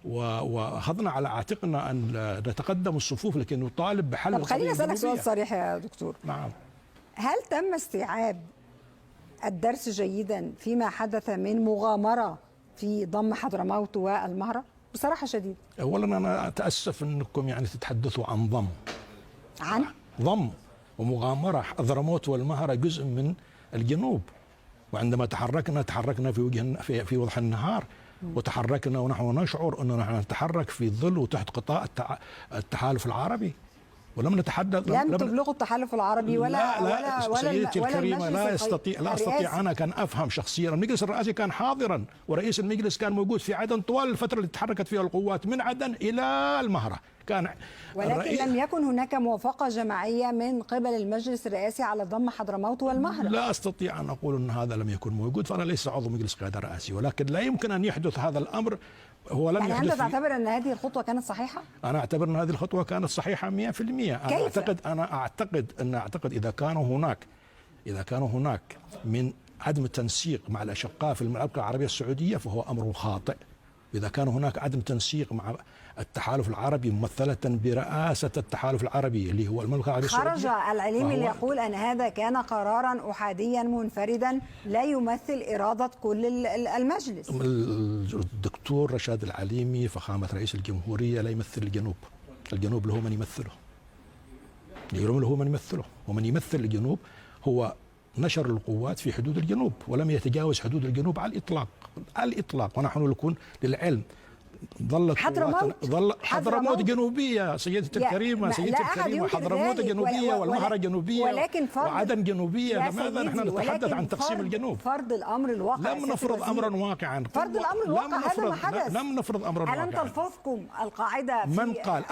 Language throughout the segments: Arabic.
وأخذنا على عاتقنا أن نتقدم الصفوف، لكن نطالب بحل طب خليني أسألك سؤال صريح يا دكتور. نعم. هل تم استيعاب الدرس جيدا فيما حدث من مغامرة في ضم حضرموت والمهرة؟ بصراحة شديد. أولا أنا أتأسف أنكم يعني تتحدثوا عن ضم ومغامرة. حضرموت والمهرة جزء من الجنوب، وعندما تحركنا في وضح النهار، وتحركنا ونحن نشعر أننا نحن نتحرك في ظل وتحت غطاء التحالف العربي، ولم نتحدث. لم تبلغوا التحالف العربي لا سيدتي الكريمة، لا استطيع أنا كان أفهم شخصيا. المجلس الرئاسي كان حاضرا، ورئيس المجلس كان موجود في عدن طوال الفترة اللي تحركت فيها القوات من عدن إلى المهرة. ولكن لم يكن هناك موافقة جماعية من قبل المجلس الرئاسي على ضم حضرموت والمهرة. لا أستطيع أن أقول أن هذا لم يكن موجود، فأنا ليس عضو مجلس قيادة رئاسي، ولكن لا يمكن أن يحدث هذا الأمر. هو لم يعني أنت تعتبر أن هذه الخطوة كانت صحيحة؟ أنا أعتبر أن هذه الخطوة كانت صحيحة 100%. أنا أعتقد إذا كان هناك من عدم التنسيق مع الأشقاء في المملكة العربية السعودية فهو أمر خاطئ. إذا كان هناك عدم تنسيق مع التحالف العربي ممثلة برئاسة التحالف العربي اللي هو المملكة العربية السعودية، خرج العليمي ليقول أن هذا كان قرارا أحاديا منفردا لا يمثل إرادة كل المجلس. الدكتور رشاد العليمي فخامة رئيس الجمهورية لا يمثل الجنوب. الجنوب له من يمثله، ومن يمثل الجنوب هو نشر القوات في حدود الجنوب، ولم يتجاوز حدود الجنوب على الإطلاق. ونحن نكون للعلم ظلت حضرموت جنوبية سيدتي الكريمة، حضرموت جنوبية والمهرة جنوبية وعدن جنوبية. لماذا نحن نتحدث عن تقسيم الجنوب؟ فرض الأمر الواقع. لم نفرض أمرا واقعا. فرض الأمر الواقع هذا ما حدث. لم نفرض أمرا واقعا. ألم تلفظكم القاعدة؟ من قال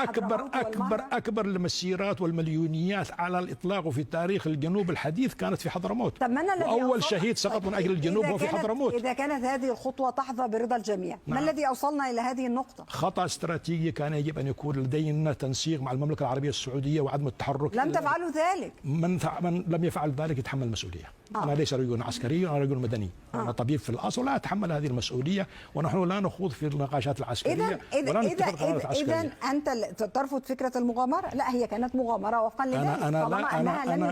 أكبر المسيرات والمليونيات على الإطلاق في تاريخ الجنوب الحديث كانت في حضرموت، وأول شهيد سقط من أجل الجنوب هو في حضرموت. إذا كانت هذه الخطوة تحظى برضا الجميع، ما الذي أوصلنا إلى هذه النقطة؟ خطأ استراتيجي. كان يجب أن يكون لدينا تنسيق مع المملكة العربية السعودية وعدم التحرك. لم تفعلوا ذلك. من لم يفعل ذلك يتحمل المسؤولية. أنا ليس رجل عسكري، أنا رجل مدني. أنا طبيب في الأصل، لا أتحمل هذه المسؤولية، ونحن لا نخوض في النقاشات العسكرية ولا نتخذ قرارات عسكرية. إذا أنت ترفض فكرة المغامرة؟ لا، هي كانت مغامرة وفقا لذلك.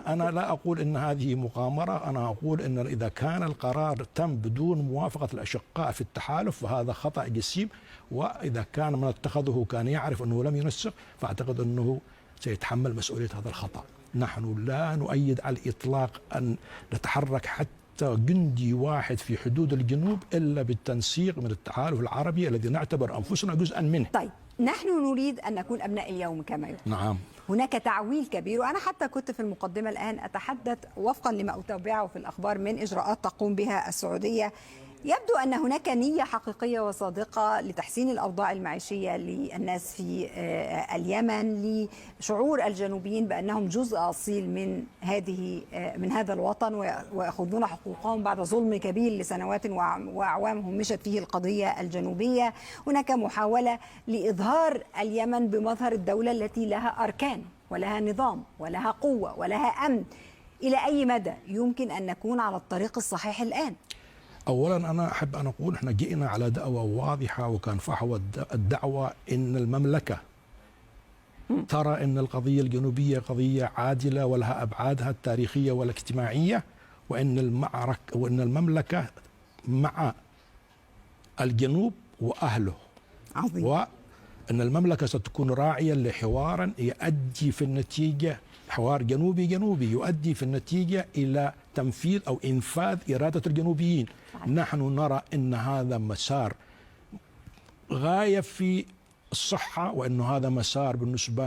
أنا لا أقول إن هذه مغامرة. أنا أقول إن إذا كان القرار تم بدون موافقة الأشقاء في التحالف فهذا خطأ جسيم، وإذا كان من اتخذه كان يعرف أنه لم ينسق فأعتقد أنه سيتحمل مسؤولية هذا الخطأ. نحن لا نؤيد على الإطلاق أن نتحرك حتى جندي واحد في حدود الجنوب إلا بالتنسيق من التحالف العربي الذي نعتبر أنفسنا جزءا منه. طيب، نحن نريد أن نكون أبناء اليوم كما يقول. نعم. هناك تعويل كبير، وأنا حتى كنت في المقدمة الآن أتحدث وفقا لما أتابعه في الأخبار من إجراءات تقوم بها السعودية. يبدو أن هناك نية حقيقية وصادقة لتحسين الأوضاع المعيشية للناس في اليمن، لشعور الجنوبيين بأنهم جزء أصيل من هذا الوطن ويأخذون حقوقهم بعد ظلم كبير لسنوات وأعوام همشت فيه القضية الجنوبية. هناك محاولة لإظهار اليمن بمظهر الدولة التي لها أركان ولها نظام ولها قوة ولها أمن. إلى أي مدى يمكن أن نكون على الطريق الصحيح الآن؟ أولا أنا أحب أن أقول إحنا جئنا على دعوة واضحة، وكان فحوى الدعوة إن المملكة ترى إن القضية الجنوبية قضية عادلة ولها أبعادها التاريخية والاجتماعية، وإن المملكة مع الجنوب وأهله. عظيم. وأن المملكة ستكون راعية لحوار يؤدي في النتيجة، حوار جنوبي يؤدي في النتيجة إلى تنفيذ أو إنفاذ إرادة الجنوبيين. نحن نرى أن هذا مسار غاية في الصحة، وأن هذا مسار بالنسبة